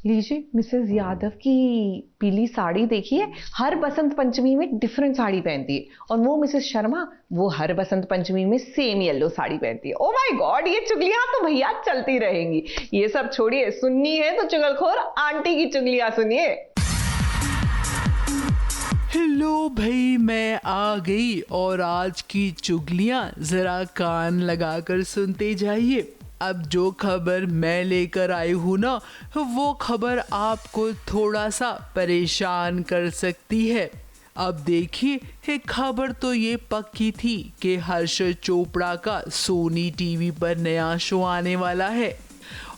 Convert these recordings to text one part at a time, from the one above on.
लीजिए मिसेस यादव की पीली साड़ी देखिए, हर बसंत पंचमी में डिफरेंट साड़ी पहनती है। और वो मिसेस शर्मा, वो हर बसंत पंचमी में सेम येलो साड़ी पहनती है। ओ माय गॉड, ये चुगलियां तो भैया चलती रहेंगी। ये सब छोड़िए, सुननी है तो चुगलखोर आंटी की चुगलियां सुनिए। हेलो भाई, मैं आ गई और आज की चुगलियां जरा कान लगाकर सुनते जाइए। अब जो खबर मैं लेकर आई हूँ ना, वो खबर आपको थोड़ा सा परेशान कर सकती है। अब देखिए, खबर तो ये पक्की थी कि हर्षद चोपड़ा का सोनी टीवी पर नया शो आने वाला है।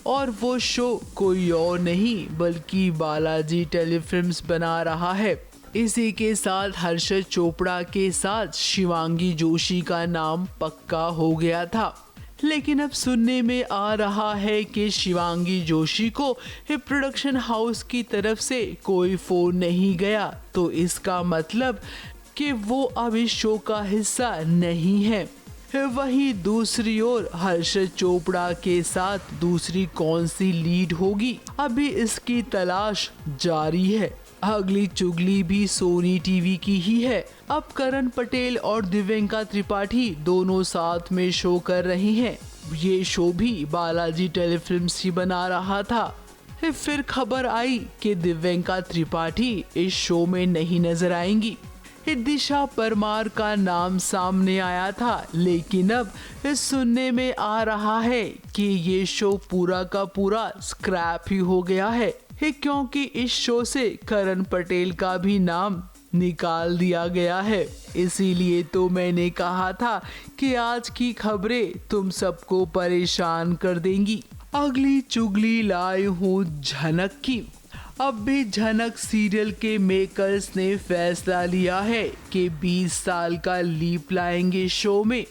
और वो शो कोई और नहीं बल्कि बालाजी टेलीफिल्म्स बना रहा है। इसी के साथ हर्षद चोपड़ा के साथ शिवांगी जोशी का नाम पक्का हो गया था। लेकिन अब सुनने में आ रहा है कि शिवांगी जोशी को प्रोडक्शन हाउस की तरफ से कोई फोन नहीं गया, तो इसका मतलब कि वो अब इस शो का हिस्सा नहीं है। वहीं दूसरी ओर हर्षद चोपड़ा के साथ दूसरी कौन सी लीड होगी, अभी इसकी तलाश जारी है। अगली चुगली भी सोनी टीवी की ही है। अब करण पटेल और दिव्यंका त्रिपाठी दोनों साथ में शो कर रही हैं। ये शो भी बालाजी टेलीफिल्म्स ही बना रहा था। फिर खबर आई कि दिव्यंका त्रिपाठी इस शो में नहीं नजर आएंगी। दिशा परमार का नाम सामने आया था, लेकिन अब सुनने में आ रहा है कि ये शो पूरा का पूरा स्क्रैप ही हो गया है, क्योंकि इस शो से करण पटेल का भी नाम निकाल दिया गया है। इसीलिए तो मैंने कहा था कि आज की खबरें तुम सबको परेशान कर देंगी। अगली चुगली लाई हूँ झनक की। अब भी झनक सीरियल के मेकर्स ने फैसला लिया है कि 20 साल का लीप लाएंगे शो में।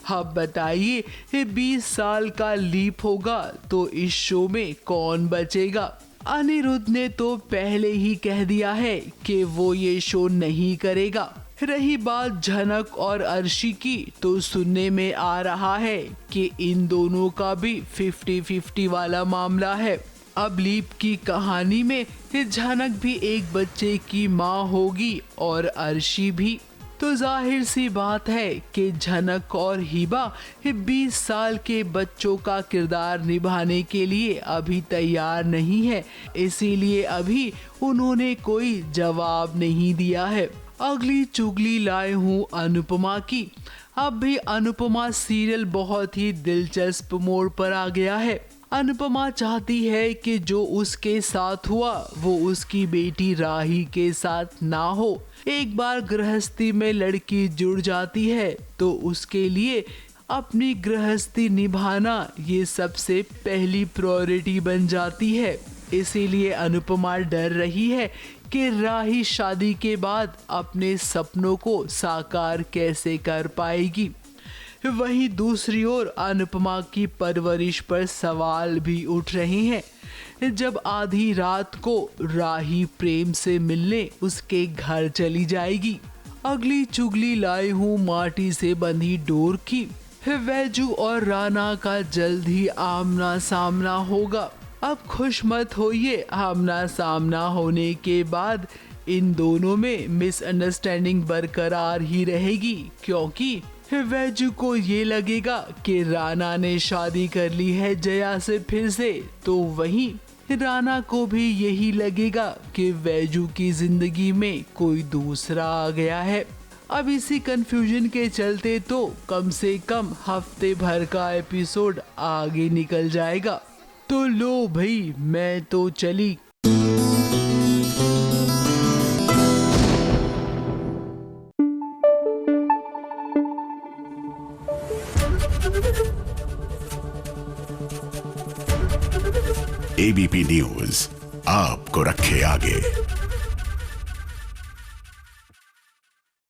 अब बताइए, 20 साल का लीप होगा तो इस शो में कौन बचेगा? अनिरुद्ध ने तो पहले ही कह दिया है कि वो ये शो नहीं करेगा। रही बात झनक और अर्शी की, तो सुनने में आ रहा है कि इन दोनों का भी 50-50 वाला मामला है। अब लीप की कहानी में झनक भी एक बच्चे की माँ होगी और अर्शी भी। तो जाहिर सी बात है कि झनक और हिबा 20 साल के बच्चों का किरदार निभाने के लिए अभी तैयार नहीं है, इसीलिए अभी उन्होंने कोई जवाब नहीं दिया है। अगली चुगली लाए हूँ अनुपमा की। अब भी अनुपमा सीरियल बहुत ही दिलचस्प मोड़ पर आ गया है। अनुपमा चाहती है कि जो उसके साथ हुआ वो उसकी बेटी राही के साथ ना हो। एक बार गृहस्थी में लड़की जुड़ जाती है तो उसके लिए अपनी गृहस्थी निभाना ये सबसे पहली प्रायोरिटी बन जाती है। इसीलिए अनुपमा डर रही है कि राही शादी के बाद अपने सपनों को साकार कैसे कर पाएगी। वहीं दूसरी ओर अनुपमा की परवरिश पर सवाल भी उठ रहे हैं। जब आधी रात को राही प्रेम से मिलने उसके घर चली जाएगी। अगली चुगली लाई हूँ माटी से बंधी डोर की। वैजू और राना का जल्द ही आमना सामना होगा। अब खुश मत होइए, आमना सामना होने के बाद इन दोनों में मिसअंडरस्टैंडिंग बरकरार ही रहेगी, क्योंकि वैजू को ये लगेगा कि राना ने शादी कर ली है जया से फिर से, तो वहीं राना को भी यही लगेगा कि वैजू की जिंदगी में कोई दूसरा आ गया है। अब इसी कंफ्यूजन के चलते तो कम से कम हफ्ते भर का एपिसोड आगे निकल जाएगा। तो लो भाई, मैं तो चली। एबीपी न्यूज आपको रखे आगे।